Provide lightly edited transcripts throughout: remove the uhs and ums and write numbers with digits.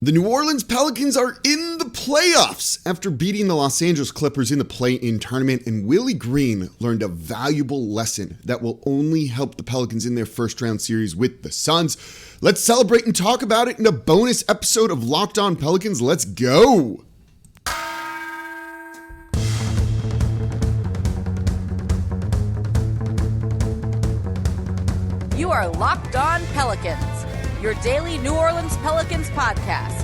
The New Orleans Pelicans are in the playoffs after beating the Los Angeles Clippers in the play-in tournament, and Willie Green learned a valuable lesson that will only help the Pelicans in their first-round series with the Suns. Let's celebrate and talk about it in a bonus episode of Locked On Pelicans. Let's go! You are Locked On Pelicans, your daily New Orleans Pelicans podcast,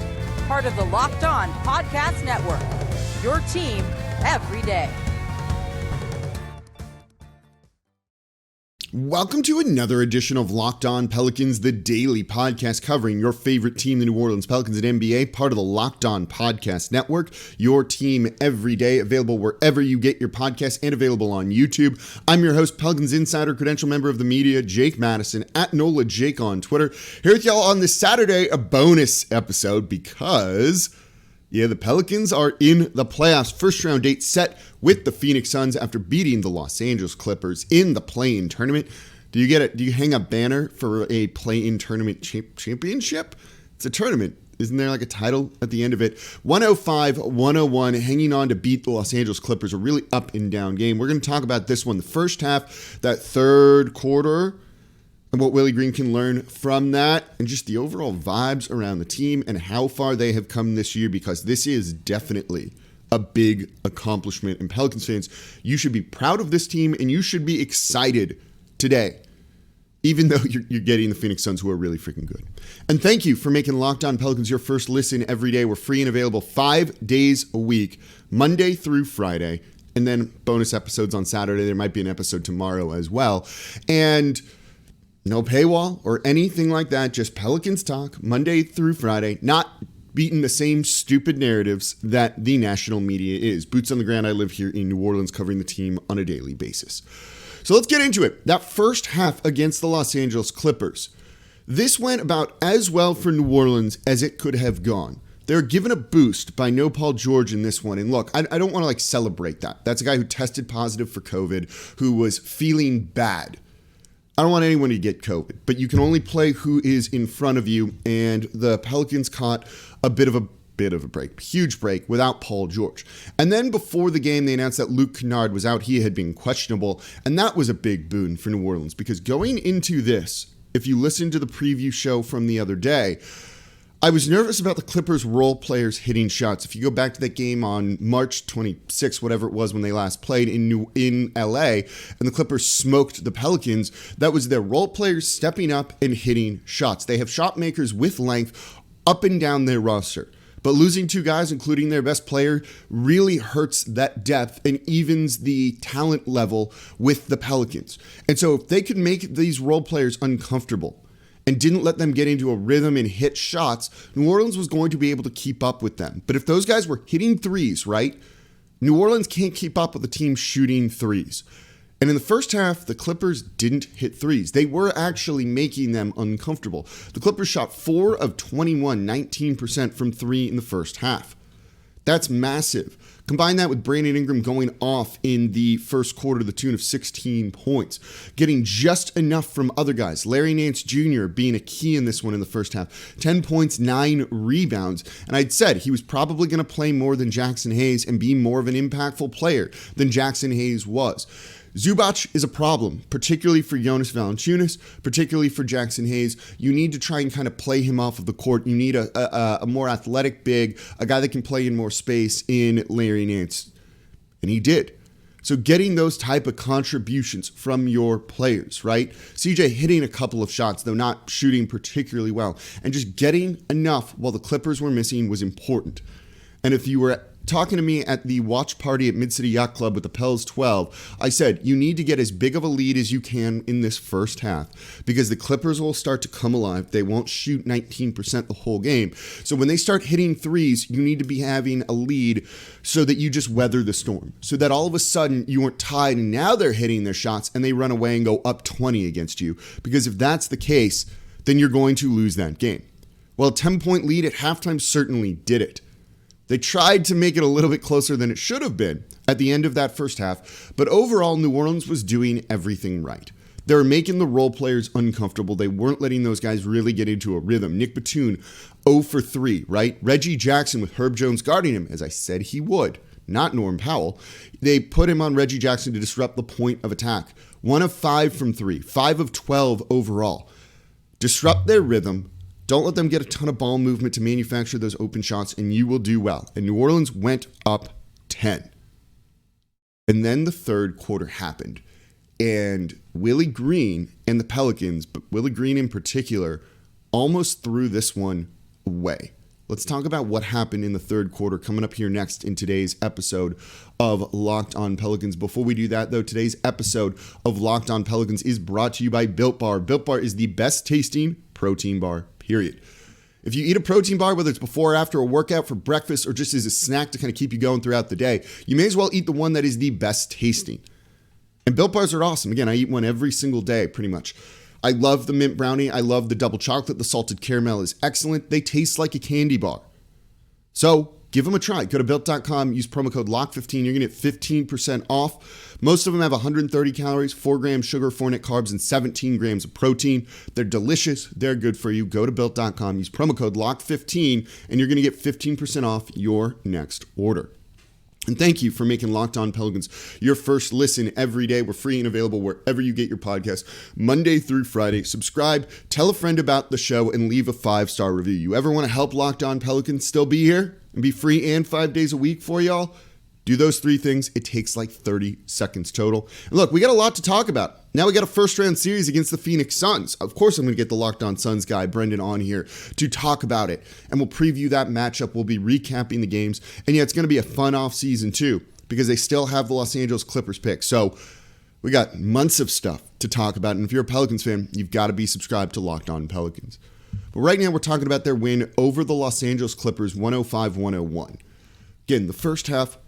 part of the Locked On Podcast Network, your team every day. Welcome to another edition of Locked On Pelicans, the daily podcast covering your favorite team, the New Orleans Pelicans at NBA, part of the Locked On Podcast Network, your team every day, available wherever you get your podcasts and available on YouTube. I'm your host, Pelicans Insider, credential member of the media, Jake Madison, at NOLA Jake on Twitter. Here with y'all on this Saturday, a bonus episode because... the Pelicans are in the playoffs. First round date set with the Phoenix Suns after beating the Los Angeles Clippers in the play-in tournament. Do you get it? Do you hang a banner for a play-in tournament championship? It's a tournament. Isn't there like a title at the end of it? 105-101, hanging on to beat the Los Angeles Clippers. A really up and down game. We're going to talk about this one. The first half, that third quarter, and what Willie Green can learn from that, and just the overall vibes around the team and how far they have come this year, because this is definitely a big accomplishment. And Pelicans fans, you should be proud of this team, and you should be excited today, even though you're getting the Phoenix Suns, who are really freaking good. And thank you for making Locked On Pelicans your first listen every day. We're free and available 5 days a week, Monday through Friday, and then bonus episodes on Saturday. There might be an episode tomorrow as well. And no paywall or anything like that, just Pelicans talk Monday through Friday, not beating the same stupid narratives that the national media is. Boots on the ground, I live here in New Orleans covering the team on a daily basis. So let's get into it. That first half against the Los Angeles Clippers. This went about as well for New Orleans as it could have gone. They're given a boost by no Paul George in this one. And look, I don't want to celebrate that. That's a guy who tested positive for COVID, who was feeling bad. I don't want anyone to get COVID, but you can only play who is in front of you, and the Pelicans caught a bit of a break, huge break without Paul George. And then before the game, they announced that Luke Kennard was out. He had been questionable, and that was a big boon for New Orleans, because going into this, if you listen to the preview show from the other day, I was nervous about the Clippers' role players hitting shots. If you go back to that game on March 26th, whatever it was when they last played in LA, and the Clippers smoked the Pelicans, that was their role players stepping up and hitting shots. They have shot makers with length up and down their roster. But losing two guys, including their best player, really hurts that depth and evens the talent level with the Pelicans. And so if they could make these role players uncomfortable and didn't let them get into a rhythm and hit shots, New Orleans was going to be able to keep up with them. But if those guys were hitting threes, right, New Orleans can't keep up with the team shooting threes. And in the first half, the Clippers didn't hit threes. They were actually making them uncomfortable. The Clippers shot 4 of 21, 19% from three in the first half. That's massive. Combine that with Brandon Ingram going off in the first quarter to the tune of 16 points, getting just enough from other guys. Larry Nance Jr. being a key in this one in the first half. 10 points, 9 rebounds. And I'd said he was probably going to play more than Jackson Hayes and be more of an impactful player than Jackson Hayes was. Zubac is a problem, particularly for Jonas Valanciunas, particularly for Jackson Hayes. You need to try and kind of play him off of the court. You need a more athletic big, a guy that can play in more space in Larry Nance. And he did. So getting those type of contributions from your players, right? CJ hitting a couple of shots, though not shooting particularly well, and just getting enough while the Clippers were missing was important. And if you were talking to me at the watch party at Mid-City Yacht Club with the Pels 12, I said, you need to get as big of a lead as you can in this first half because the Clippers will start to come alive. They won't shoot 19% the whole game. So when they start hitting threes, you need to be having a lead so that you just weather the storm, so that all of a sudden you aren't tied and now they're hitting their shots and they run away and go up 20 against you. Because if that's the case, then you're going to lose that game. Well, a 10-point lead at halftime certainly did it. They tried to make it a little bit closer than it should have been at the end of that first half, but overall, New Orleans was doing everything right. They were making the role players uncomfortable. They weren't letting those guys really get into a rhythm. Nick Batum, 0 for 3, right? Reggie Jackson with Herb Jones guarding him, as I said he would, not Norm Powell. They put him on Reggie Jackson to disrupt the point of attack. 1 of 5 from 3, 5 of 12 overall. Disrupt their rhythm. Don't let them get a ton of ball movement to manufacture those open shots, and you will do well. And New Orleans went up 10. And then the third quarter happened. And Willie Green and the Pelicans, but Willie Green in particular, almost threw this one away. Let's talk about what happened in the third quarter coming up here next in today's episode of Locked On Pelicans. Before we do that, though, today's episode of Locked On Pelicans is brought to you by Built Bar. Built Bar is the best tasting protein bar, period. If you eat a protein bar, whether it's before or after a workout, for breakfast, or just as a snack to kind of keep you going throughout the day, you may as well eat the one that is the best tasting. And Built Bars are awesome. Again, I eat one every single day, pretty much. I love the mint brownie. I love the double chocolate. The salted caramel is excellent. They taste like a candy bar. So give them a try. Go to Built.com, use promo code LOCK15. You're going to get 15% off. Most of them have 130 calories, 4 grams sugar, 4 net carbs, and 17 grams of protein. They're delicious. They're good for you. Go to Built.com, use promo code LOCK15, and you're going to get 15% off your next order. And thank you for making Locked On Pelicans your first listen every day. We're free and available wherever you get your podcasts, Monday through Friday. Subscribe, tell a friend about the show, and leave a 5-star review. You ever want to help Locked On Pelicans still be here and be free and 5 days a week for y'all? Do those 3 things. It takes like 30 seconds total. And look, we got a lot to talk about. Now we got a first-round series against the Phoenix Suns. Of course, I'm going to get the Locked On Suns guy, Brendan, on here to talk about it. And we'll preview that matchup. We'll be recapping the games. And yeah, it's going to be a fun offseason too, because they still have the Los Angeles Clippers pick. So we got months of stuff to talk about. And if you're a Pelicans fan, you've got to be subscribed to Locked On Pelicans. But right now, we're talking about their win over the Los Angeles Clippers, 105-101. Again, the first half,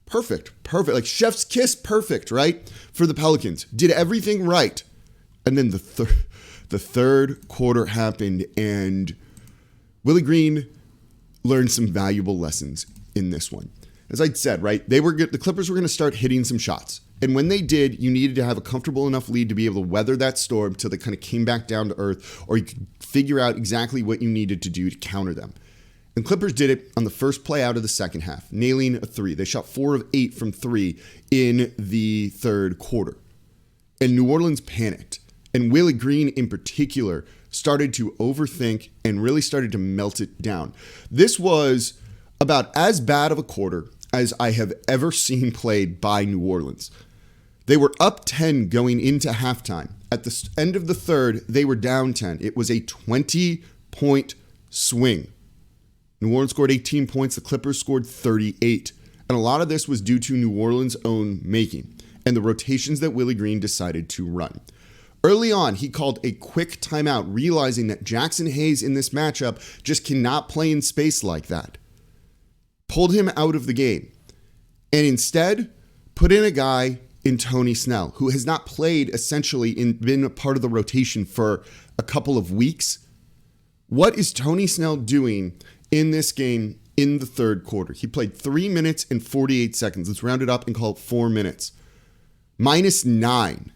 perfect, like chef's kiss, perfect, right? For the Pelicans. Did everything right. And then the third quarter happened, and Willie Green learned some valuable lessons in this one. As I said, right, the Clippers were going to start hitting some shots. And when they did, you needed to have a comfortable enough lead to be able to weather that storm till they kind of came back down to earth, or you could figure out exactly what you needed to do to counter them. And Clippers did it on the first play out of the second half, nailing a 3. They shot 4 of 8 from 3 in the third quarter. And New Orleans panicked. And Willie Green in particular started to overthink and really started to melt it down. This was about as bad of a quarter as I have ever seen played by New Orleans. They were up 10 going into halftime. At the end of the third, they were down 10. It was a 20-point swing. New Orleans scored 18 points. The Clippers scored 38. And a lot of this was due to New Orleans' own making and the rotations that Willie Green decided to run. Early on, he called a quick timeout, realizing that Jackson Hayes in this matchup just cannot play in space like that. Pulled him out of the game. And instead, put in a guy in Tony Snell, who has not played essentially been a part of the rotation for a couple of weeks. What is Tony Snell doing in this game in the third quarter? He played 3 minutes and 48 seconds. Let's round it up and call it 4 minutes. -9.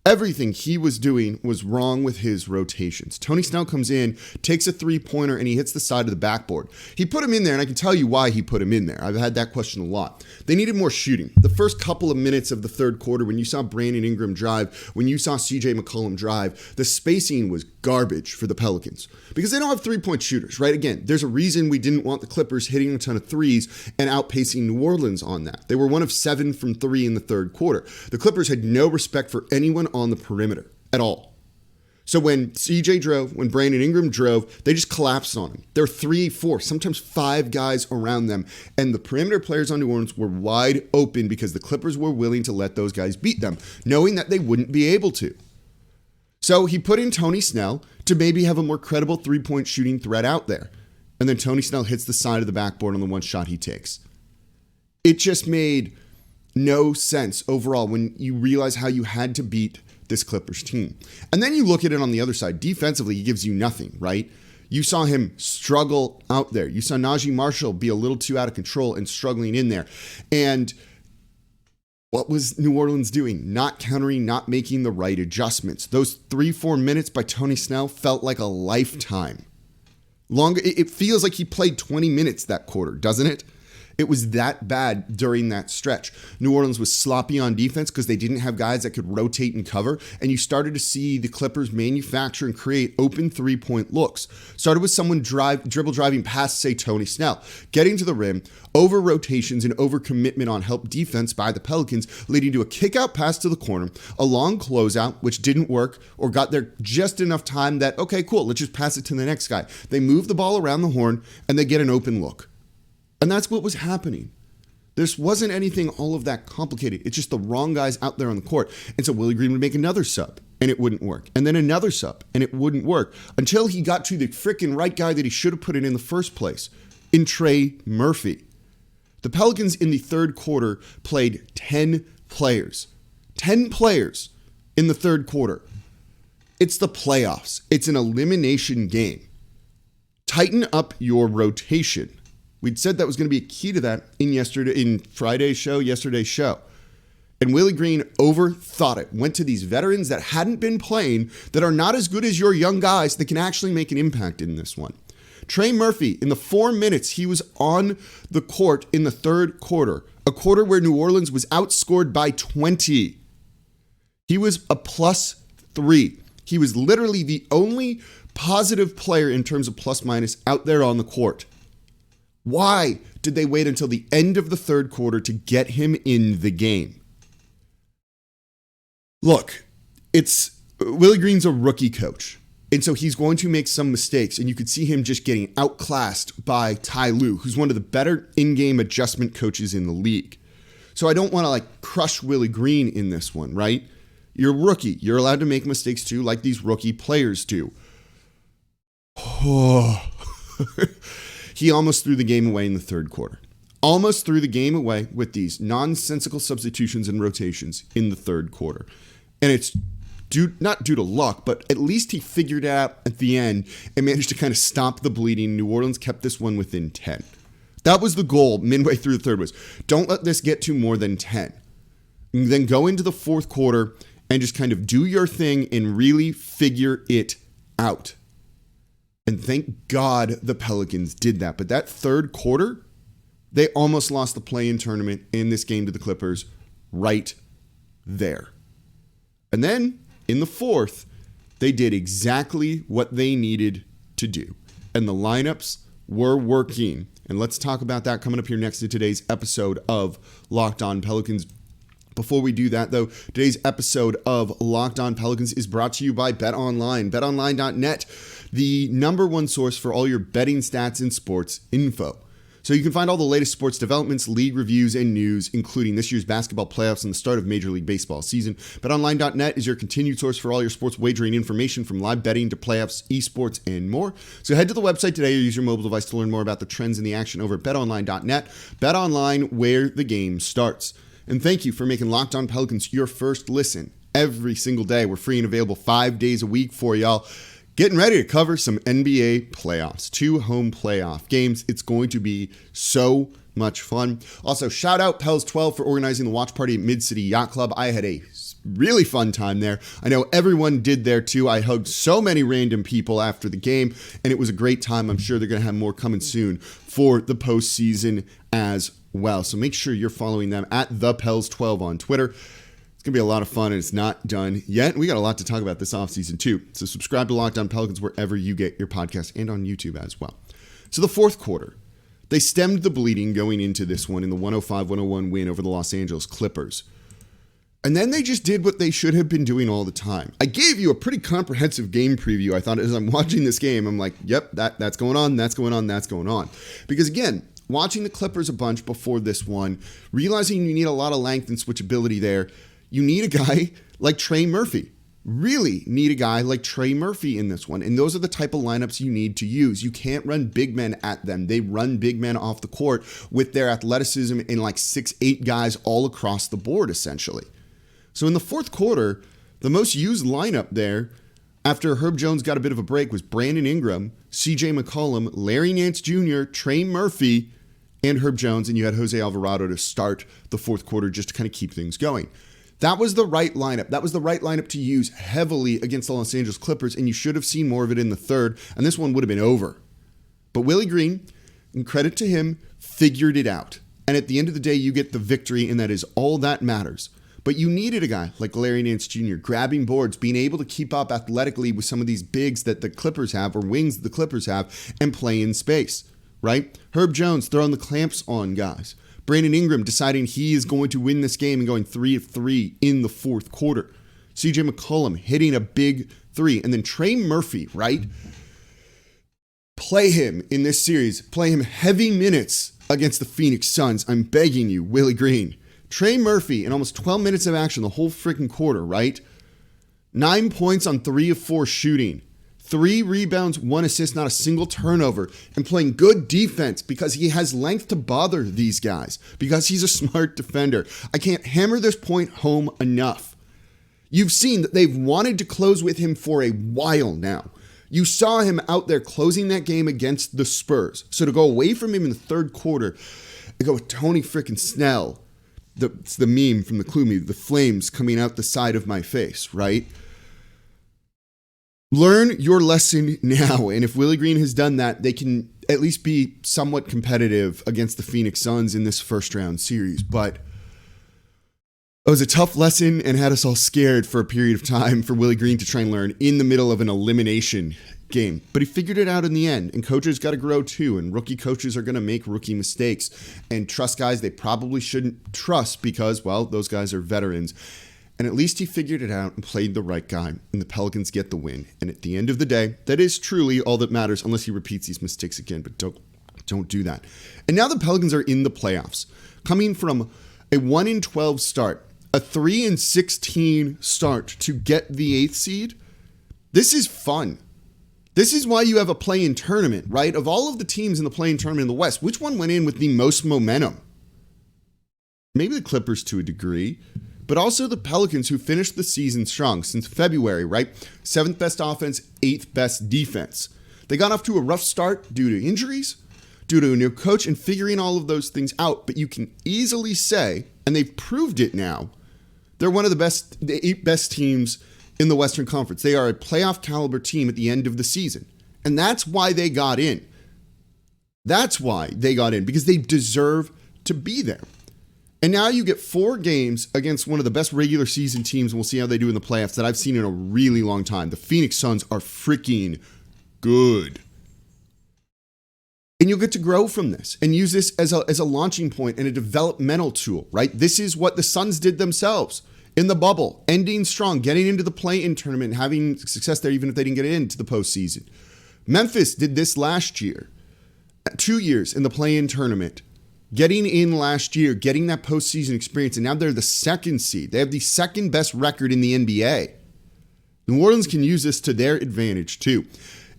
Everything he was doing was wrong with his rotations. Tony Snell comes in, takes a 3-pointer, and he hits the side of the backboard. He put him in there, and I can tell you why he put him in there. I've had that question a lot. They needed more shooting. The first couple of minutes of the third quarter, when you saw Brandon Ingram drive, when you saw CJ McCollum drive, the spacing was garbage for the Pelicans because they don't have 3-point shooters, right? Again, there's a reason we didn't want the Clippers hitting a ton of threes and outpacing New Orleans on that. They were 1 of 7 from 3 in the third quarter. The Clippers had no respect for anyone on the perimeter at all. So when CJ drove, when Brandon Ingram drove, they just collapsed on him. There were 3, 4, sometimes 5 guys around them, and the perimeter players on New Orleans were wide open because the Clippers were willing to let those guys beat them, knowing that they wouldn't be able to. So he put in Tony Snell to maybe have a more credible 3-point shooting threat out there. And then Tony Snell hits the side of the backboard on the one shot he takes. It just made no sense overall when you realize how you had to beat this Clippers team. And then you look at it on the other side. Defensively, he gives you nothing, right? You saw him struggle out there. You saw Najee Marshall be a little too out of control and struggling in there. And What was New Orleans doing? Not countering, not making the right adjustments. Those 3-4 minutes by Tony Snell felt like a lifetime. Longer. It feels like he played 20 minutes that quarter, doesn't it? It was that bad during that stretch. New Orleans was sloppy on defense because they didn't have guys that could rotate and cover, and you started to see the Clippers manufacture and create open three-point looks. Started with someone dribble driving past, say, Tony Snell, getting to the rim, over rotations and over commitment on help defense by the Pelicans, leading to a kick-out pass to the corner, a long closeout, which didn't work or got there just enough time that, okay, cool, let's just pass it to the next guy. They move the ball around the horn, and they get an open look. And that's what was happening. This wasn't anything all of that complicated. It's just the wrong guys out there on the court. And so Willie Green would make another sub, and it wouldn't work. And then another sub, and it wouldn't work. Until he got to the freaking right guy that he should have put it in the first place, in Trey Murphy. The Pelicans in the third quarter played 10 players. 10 players in the third quarter. It's the playoffs. It's an elimination game. Tighten up your rotation. We'd said that was going to be a key to that in yesterday's show. And Willie Green overthought it. Went to these veterans that hadn't been playing, that are not as good as your young guys, that can actually make an impact in this one. Trey Murphy, in the 4 minutes he was on the court in the third quarter, a quarter where New Orleans was outscored by 20. He was a +3. He was literally the only positive player in terms of plus minus out there on the court. Why did they wait until the end of the third quarter to get him in the game? Look, Willie Green's a rookie coach, and so he's going to make some mistakes, and you could see him just getting outclassed by Ty Lue, who's one of the better in-game adjustment coaches in the league. So I don't want to crush Willie Green in this one, right? You're a rookie. You're allowed to make mistakes too, like these rookie players do. He almost threw the game away in the third quarter. Almost threw the game away with these nonsensical substitutions and rotations in the third quarter. And it's not due to luck, but at least he figured it out at the end and managed to kind of stop the bleeding. New Orleans kept this one within 10. That was the goal midway through the third was, don't let this get to more than 10. And then go into the fourth quarter and just kind of do your thing and really figure it out. And thank God the Pelicans did that. But that third quarter, they almost lost the play-in tournament in this game to the Clippers right there. And then in the fourth, they did exactly what they needed to do. And the lineups were working. And let's talk about that coming up here next to today's episode of Locked On Pelicans. Before we do that, though, today's episode of Locked On Pelicans is brought to you by BetOnline. BetOnline.net, the number one source for all your betting stats and sports info. So you can find all the latest sports developments, league reviews, and news, including this year's basketball playoffs and the start of Major League Baseball season. BetOnline.net is your continued source for all your sports wagering information, from live betting to playoffs, esports, and more. So head to the website today or use your mobile device to learn more about the trends in the action over at BetOnline.net. BetOnline, where the game starts. And thank you for making Locked On Pelicans your first listen every single day. We're free and available 5 days a week for y'all. Getting ready to cover some NBA playoffs, 2 home playoff games. It's going to be so much fun. Also, shout out Pels 12 for organizing the watch party at Mid-City Yacht Club. I had a really fun time there. I know everyone did there too. I hugged so many random people after the game, and it was a great time. I'm sure they're going to have more coming soon for the postseason as well. So make sure you're following them at the Pels 12 on Twitter. It's going to be a lot of fun, and it's not done yet. We got a lot to talk about this offseason, too. So subscribe to Locked On Pelicans wherever you get your podcast and on YouTube as well. So the fourth quarter, they stemmed the bleeding going into this one in the 105-101 win over the Los Angeles Clippers. And then they just did what they should have been doing all the time. I gave you a pretty comprehensive game preview. I thought as I'm watching this game, I'm like, yep, that's going on, that's going on, that's going on. Because again, watching the Clippers a bunch before this one, realizing you need a lot of length and switchability there, you need a guy like Trey Murphy. Really need a guy like Trey Murphy in this one. And those are the type of lineups you need to use. You can't run big men at them. They run big men off the court with their athleticism and 6'8" guys all across the board, essentially. So in the fourth quarter, the most used lineup there, after Herb Jones got a bit of a break, was Brandon Ingram, CJ McCollum, Larry Nance Jr., Trey Murphy, and Herb Jones, and you had Jose Alvarado to start the fourth quarter just to kind of keep things going. That was the right lineup. That was the right lineup to use heavily against the Los Angeles Clippers, and you should have seen more of it in the third, and this one would have been over. But Willie Green, and credit to him, figured it out. And at the end of the day, you get the victory, and that is all that matters. But you needed a guy like Larry Nance Jr. grabbing boards, being able to keep up athletically with some of these bigs that the Clippers have, or wings that the Clippers have, and play in space, right? Herb Jones throwing the clamps on guys. Brandon Ingram deciding he is going to win this game and going 3 of 3 in the fourth quarter. CJ McCollum hitting a big three. And then Trey Murphy, right? Play him in this series. Play him heavy minutes against the Phoenix Suns. I'm begging you, Willie Green. Trey Murphy in almost 12 minutes of action the whole freaking quarter, right? 9 points on 3 of 4 shooting. 3 rebounds, 1 assist, not a single turnover, and playing good defense because he has length to bother these guys, because he's a smart defender. I can't hammer this point home enough. You've seen that they've wanted to close with him for a while now. You saw him out there closing that game against the Spurs. So to go away from him in the third quarter and go with Tony frickin' Snell, it's the meme from the Clue Me, the flames coming out the side of my face, right? Learn your lesson now. And if Willie Green has done that, they can at least be somewhat competitive against the Phoenix Suns in this first round series. But it was a tough lesson and had us all scared for a period of time for Willie Green to try and learn in the middle of an elimination game. But he figured it out in the end, and coaches got to grow too, and rookie coaches are going to make rookie mistakes and trust guys they probably shouldn't trust because, well, those guys are veterans. And at least he figured it out and played the right guy, and the Pelicans get the win. And at the end of the day, that is truly all that matters, unless he repeats these mistakes again, but don't do that. And now the Pelicans are in the playoffs, coming from a 1-12 start, a 3-16 start to get the 8th seed. This is fun. This is why you have a play-in tournament, right? Of all of the teams in the play-in tournament in the West, which one went in with the most momentum? Maybe the Clippers to a degree, but also the Pelicans, who finished the season strong since February, right? 7th best offense, 8th best defense. They got off to a rough start due to injuries, due to a new coach, and figuring all of those things out. But you can easily say, and they've proved it now, they're one of the 8 best teams in the Western Conference. They are a playoff caliber team at the end of the season. And that's why they got in. That's why they got in, because they deserve to be there. And now you get 4 games against one of the best regular season teams, and we'll see how they do in the playoffs, that I've seen in a really long time. The Phoenix Suns are freaking good. And you'll get to grow from this and use this as a launching point and a developmental tool, right? This is what the Suns did themselves in the bubble, ending strong, getting into the play-in tournament, having success there even if they didn't get into the postseason. Memphis did this last year, 2 years in the play-in tournament, getting in last year, getting that postseason experience, and now they're the 2nd seed. They have the 2nd best record in the NBA. New Orleans can use this to their advantage too.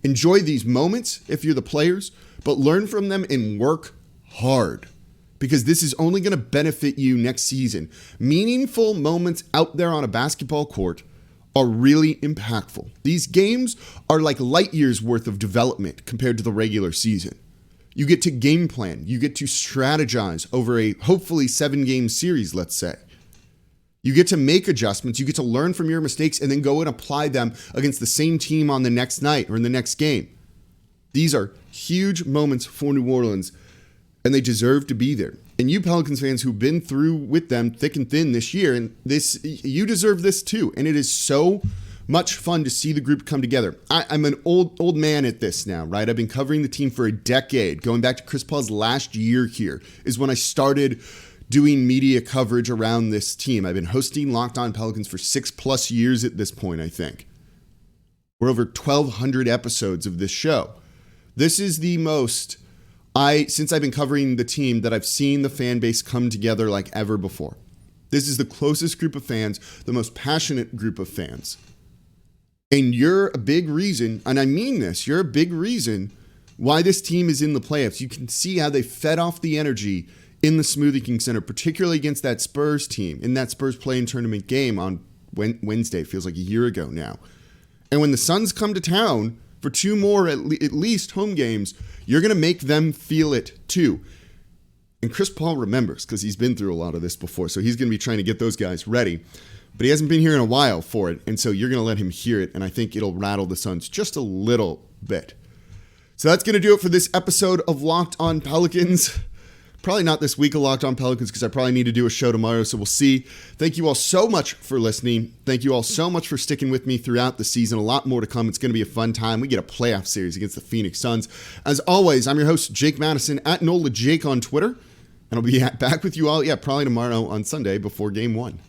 Enjoy these moments if you're the players, but learn from them and work hard, because this is only going to benefit you next season. Meaningful moments out there on a basketball court are really impactful. These games are like light years worth of development compared to the regular season. You get to game plan. You get to strategize over a hopefully 7-game series, let's say. You get to make adjustments. You get to learn from your mistakes and then go and apply them against the same team on the next night or in the next game. These are huge moments for New Orleans, and they deserve to be there. And you Pelicans fans who've been through with them thick and thin this year, and you deserve this too. And it is so much fun to see the group come together. I'm an old man at this now, right? I've been covering the team for a decade. Going back to Chris Paul's last year here is when I started doing media coverage around this team. I've been hosting Locked On Pelicans for 6+ years at this point, I think. We're over 1,200 episodes of this show. This is the most, since I've been covering the team, that I've seen the fan base come together like ever before. This is the closest group of fans, the most passionate group of fans. And you're a big reason, and I mean this, you're a big reason why this team is in the playoffs. You can see how they fed off the energy in the Smoothie King Center, particularly against that Spurs team, in that Spurs play-in tournament game on Wednesday, feels like a year ago now. And when the Suns come to town for 2 more at least home games, you're going to make them feel it too. And Chris Paul remembers because he's been through a lot of this before. So he's going to be trying to get those guys ready. But he hasn't been here in a while for it. And so you're going to let him hear it. And I think it'll rattle the Suns just a little bit. So that's going to do it for this episode of Locked on Pelicans. Probably not this week of Locked on Pelicans because I probably need to do a show tomorrow. So we'll see. Thank you all so much for listening. Thank you all so much for sticking with me throughout the season. A lot more to come. It's going to be a fun time. We get a playoff series against the Phoenix Suns. As always, I'm your host, Jake Madison, at NolaJake on Twitter. And I'll be back with you all, probably tomorrow on Sunday before Game 1.